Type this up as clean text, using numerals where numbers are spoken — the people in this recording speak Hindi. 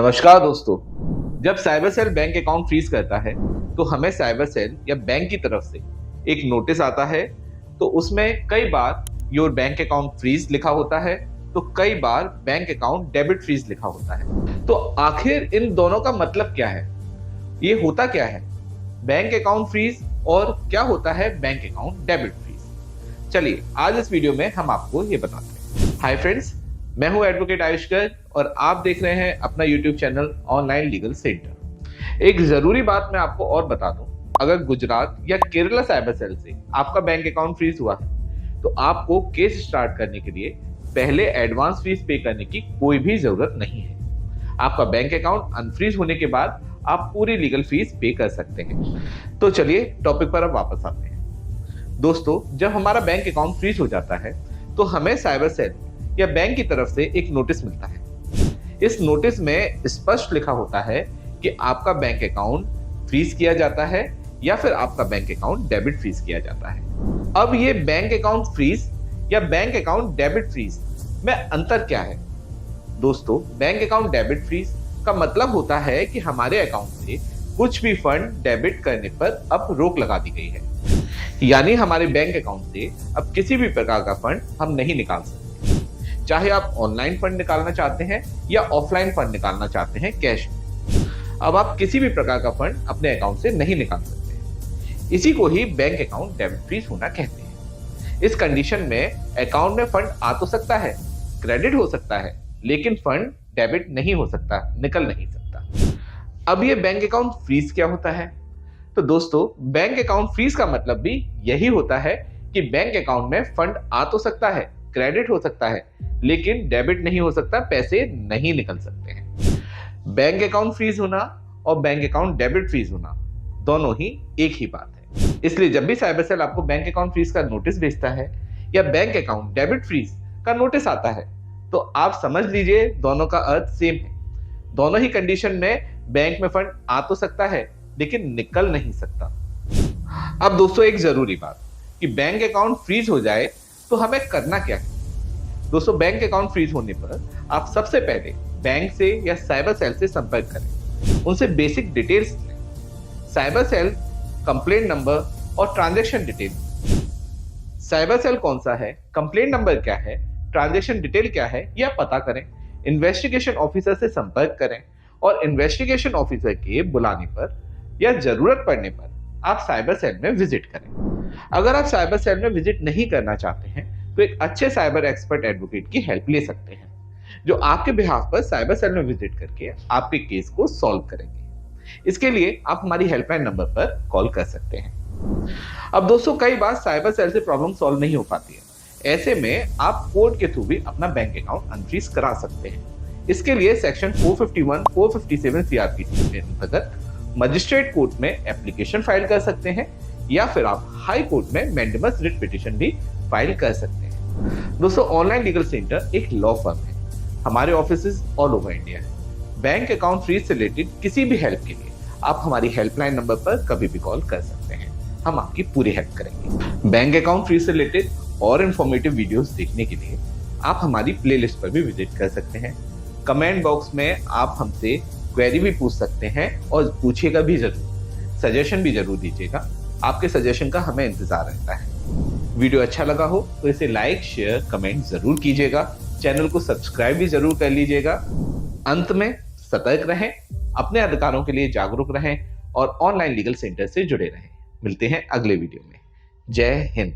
नमस्कार दोस्तों। जब cyber cell bank account freeze करता है तो हमें साइबर सेल या बैंक की तरफ से एक नोटिस आता है। तो उसमें कई बार योर बैंक अकाउंट फ्रीज लिखा होता है, तो कई बार बैंक अकाउंट डेबिट फ्रीज लिखा होता है। तो आखिर इन दोनों का मतलब क्या है, ये होता क्या है बैंक अकाउंट फ्रीज और क्या होता है बैंक अकाउंट डेबिट फ्रीज। चलिए आज इस वीडियो में हम आपको ये बताते हैं। हाय फ्रेंड्स, मैं हूं एडवोकेट आयुष्कर और आप देख रहे हैं अपना YouTube channel online legal centre. एक जरूरी बात मैं आपको और बता दूं, अगर गुजरात या केरला साइबर सेल से आपका बैंक अकाउंट फ्रीज हुआ है तो आपको केस स्टार्ट करने के लिए पहले एडवांस फीस पे करने की कोई भी जरूरत नहीं है। आपका बैंक अकाउंट अनफ्रीज होने के बाद आप पूरी लीगल फीस पे कर सकते हैं। तो चलिए टॉपिक पर अब वापस आते हैं। दोस्तों, जब हमारा बैंक अकाउंट फ्रीज हो जाता है तो हमें साइबर सेल या बैंक की तरफ से एक नोटिस मिलता है। इस नोटिस में स्पष्ट लिखा होता है कि आपका बैंक अकाउंट फ्रीज किया जाता है या फिर आपका बैंक अकाउंट डेबिट फ्रीज किया जाता है। अब ये बैंक अकाउंट फ्रीज या बैंक अकाउंट डेबिट फ्रीज में अंतर क्या है? दोस्तों, बैंक अकाउंट डेबिट फ्रीज का मतलब होता है कि हमारे अकाउंट से कुछ भी फंड डेबिट करने पर अब रोक लगा दी गई है, यानी हमारे बैंक अकाउंट से अब किसी भी प्रकार का फंड हम नहीं निकाल सकते। चाहे आप ऑनलाइन फंड निकालना चाहते हैं या ऑफलाइन फंड निकालना चाहते हैं कैश में, अब आप किसी भी प्रकार का फंड अपने अकाउंट से नहीं निकाल सकते। इसी को ही बैंक अकाउंट डेबिट फ्रीज होना कहते हैं। इस कंडीशन में अकाउंट में फंड आ तो सकता है, क्रेडिट हो सकता है, लेकिन फंड डेबिट नहीं हो सकता, निकल नहीं सकता। अब ये बैंक अकाउंट फ्रीज क्या होता है? तो दोस्तों, बैंक अकाउंट फ्रीज का मतलब भी यही होता है कि बैंक अकाउंट में फंड आ तो सकता है, क्रेडिट हो सकता है, लेकिन डेबिट नहीं हो सकता, पैसे नहीं निकल सकते हैं। बैंक अकाउंट फ्रीज होना और बैंक अकाउंट डेबिट फ्रीज होना दोनों ही एक ही बात है। इसलिए जब भी साइबर सेल आपको बैंक अकाउंट फ्रीज का नोटिस भेजता है या बैंक अकाउंट डेबिट फ्रीज का नोटिस आता है तो आप समझ लीजिए दोनों का अर्थ सेम है। दोनों ही कंडीशन में बैंक में फंड आ तो सकता है लेकिन निकल नहीं सकता। अब दोस्तों, एक जरूरी बात कि बैंक अकाउंट फ्रीज हो जाए तो हमें करना क्या है? दोस्तों, बैंक अकाउंट फ्रीज होने पर आप सबसे पहले बैंक से या साइबर सेल से संपर्क करें, उनसे बेसिक डिटेल्स लें। साइबर सेल कंप्लेंट नंबर और ट्रांजैक्शन डिटेल, साइबर सेल कौन सा है, कंप्लेंट नंबर क्या है, ट्रांजैक्शन डिटेल क्या है, यह पता करें। इन्वेस्टिगेशन ऑफिसर से संपर्क करें और इन्वेस्टिगेशन ऑफिसर के बुलाने पर या जरूरत पड़ने पर आप साइबर सेल में विजिट करें। अगर आप साइबर सेल में विजिट नहीं करना चाहते हैं तो एक अच्छे साइबर एक्सपर्ट एडवोकेट की हेल्प ले सकते हैं, जो आपके बिहाफ पर साइबर सेल में विजिट करके आपके केस को सॉल्व करेंगे। इसके लिए आप हमारी हेल्पलाइन नंबर पर कॉल कर सकते हैं। अब दोस्तों, कई बार साइबर सेल से प्रॉब्लम सॉल्व नहीं हो पाती है। ऐसे में आप कोर्ट के थ्रू भी अपना बैंक अकाउंट अनफ्रीज करा सकते हैं। इसके लिए सेक्शन 451, 457 सीआरपीसी के अंतर्गत मजिस्ट्रेट कोर्ट में एप्लीकेशन फाइल कर सकते हैं या फिर आप हाई कोर्ट में मैंडेमस रिट पिटीशन भी फाइल कर सकते हैं। दोस्तों, ऑनलाइन लीगल सेंटर एक लॉ फर्म है। हमारे ऑफिसेज ऑल ओवर इंडिया है। बैंक अकाउंट फ्रीज से रिलेटेड किसी भी हेल्प के लिए आप हमारी हेल्पलाइन नंबर पर कभी भी कॉल कर सकते हैं, हम आपकी पूरी हेल्प करेंगे। बैंक अकाउंट फ्रीज से रिलेटेड और इंफॉर्मेटिव वीडियोस देखने के लिए आप हमारी प्लेलिस्ट पर भी विजिट कर सकते हैं। कमेंट बॉक्स में आप हमसे क्वेरी भी पूछ सकते हैं और पूछिएगा भी जरूर, सजेशन भी जरूर दीजिएगा। आपके सजेशन का हमें इंतजार रहता है। वीडियो अच्छा लगा हो तो इसे लाइक, शेयर, कमेंट जरूर कीजिएगा। चैनल को सब्सक्राइब भी जरूर कर लीजिएगा। अंत में सतर्क रहें, अपने अधिकारों के लिए जागरूक रहें और ऑनलाइन लीगल सेंटर से जुड़े रहें। मिलते हैं अगले वीडियो में। जय हिंद।